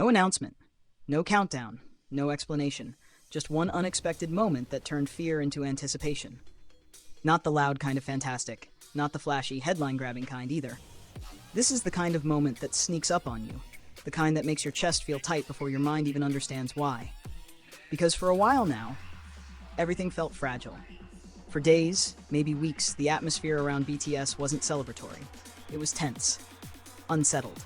No announcement, no countdown, no explanation, just one unexpected moment that turned fear into anticipation. Not the loud kind of fantastic, not the flashy, headline-grabbing kind either. This is the kind of moment that sneaks up on you, the kind that makes your chest feel tight before your mind even understands why. Because for a while now, everything felt fragile. For days, maybe weeks, the atmosphere around BTS wasn't celebratory. It was tense, unsettled.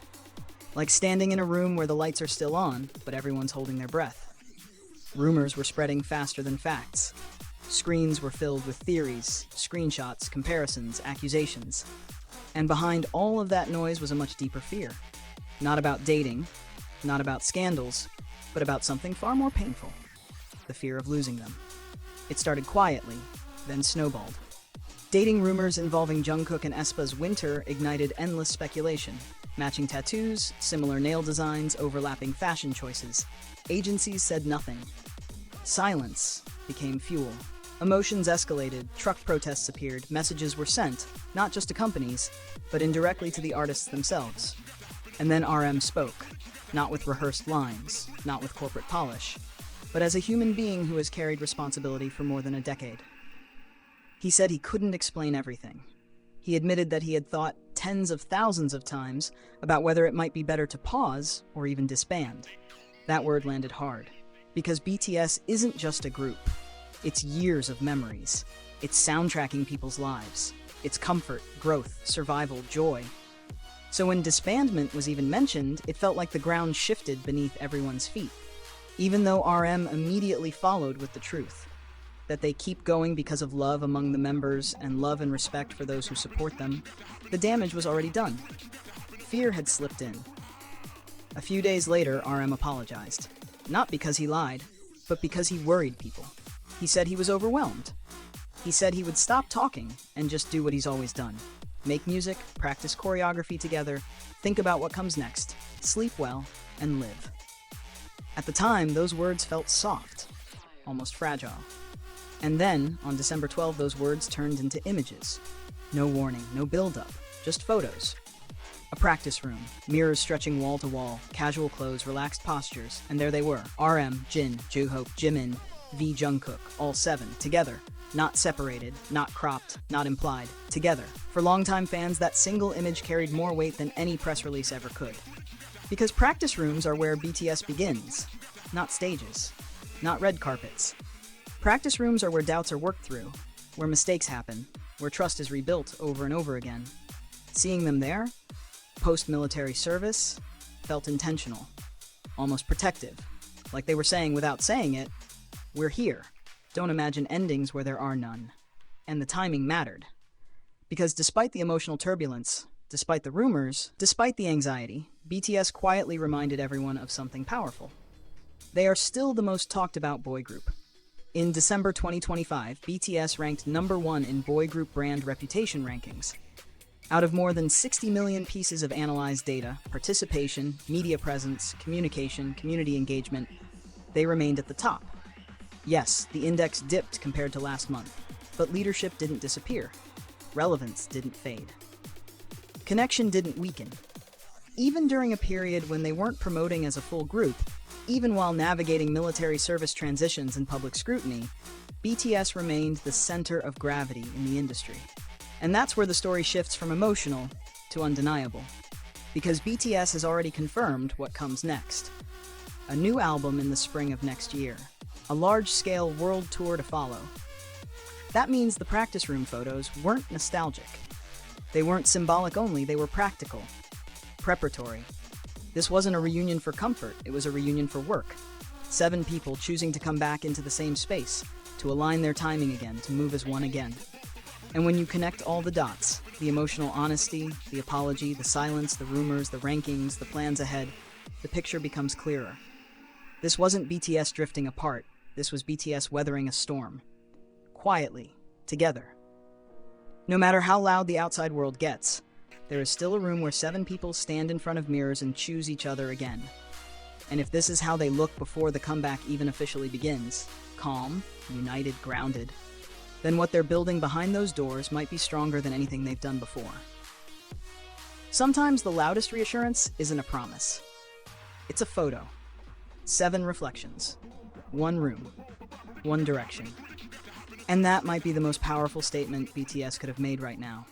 Like standing in a room where the lights are still on, but everyone's holding their breath. Rumors were spreading faster than facts. Screens were filled with theories, screenshots, comparisons, accusations. And behind all of that noise was a much deeper fear. Not about dating, not about scandals, but about something far more painful. The fear of losing them. It started quietly, then snowballed. Dating rumors involving Jungkook and Aespa's Winter ignited endless speculation. Matching tattoos, similar nail designs, overlapping fashion choices. Agencies said nothing. Silence became fuel. Emotions escalated, truck protests appeared, messages were sent, not just to companies, but indirectly to the artists themselves. And then RM spoke, not with rehearsed lines, not with corporate polish, but as a human being who has carried responsibility for more than a decade. He said he couldn't explain everything. He admitted that he had thought tens of thousands of times about whether it might be better to pause or even disband. That word landed hard, because BTS isn't just a group. It's years of memories. It's soundtracking people's lives. It's comfort, growth, survival, joy. So when disbandment was even mentioned, it felt like the ground shifted beneath everyone's feet. Even though RM immediately followed with the truth. That they keep going because of love among the members and love and respect for those who support them, the damage was already done. Fear had slipped in. A few days later, RM apologized. Not because he lied, but because he worried people. He said he was overwhelmed. He said he would stop talking and just do what he's always done. Make music, practice choreography together, think about what comes next, sleep well, and live. At the time, those words felt soft, almost fragile. And then, on December 12, those words turned into images. No warning, no build-up, just photos. A practice room, mirrors stretching wall to wall, casual clothes, relaxed postures, and there they were. RM, Jin, Joohook, Jimin, V Jungkook, all seven, together. Not separated, not cropped, not implied, together. For longtime fans, that single image carried more weight than any press release ever could. Because practice rooms are where BTS begins, not stages, not red carpets. Practice rooms are where doubts are worked through, where mistakes happen, where trust is rebuilt over and over again. Seeing them there, post-military service, felt intentional, almost protective, like they were saying without saying it, we're here. Don't imagine endings where there are none. And the timing mattered. Because despite the emotional turbulence, despite the rumors, despite the anxiety, BTS quietly reminded everyone of something powerful. They are still the most talked about boy group. In December 2025, BTS ranked #1 in boy group brand reputation rankings. Out of more than 60 million pieces of analyzed data, participation, media presence, communication, community engagement, they remained at the top. Yes, the index dipped compared to last month, but leadership didn't disappear. Relevance didn't fade. Connection didn't weaken. Even during a period when they weren't promoting as a full group, even while navigating military service transitions and public scrutiny, BTS remained the center of gravity in the industry. And that's where the story shifts from emotional to undeniable. Because BTS has already confirmed what comes next. A new album in the spring of next year. A large-scale world tour to follow. That means the practice room photos weren't nostalgic. They weren't symbolic only, they were practical. Preparatory. This wasn't a reunion for comfort, it was a reunion for work. 7 people choosing to come back into the same space, to align their timing again, to move as one again. And when you connect all the dots, the emotional honesty, the apology, the silence, the rumors, the rankings, the plans ahead, the picture becomes clearer. This wasn't BTS drifting apart, this was BTS weathering a storm. Quietly, together. No matter how loud the outside world gets, there is still a room where 7 people stand in front of mirrors and choose each other again. And if this is how they look before the comeback even officially begins, calm, united, grounded, then what they're building behind those doors might be stronger than anything they've done before. Sometimes the loudest reassurance isn't a promise. It's a photo. 7 reflections. 1 room. 1 direction. And that might be the most powerful statement BTS could have made right now.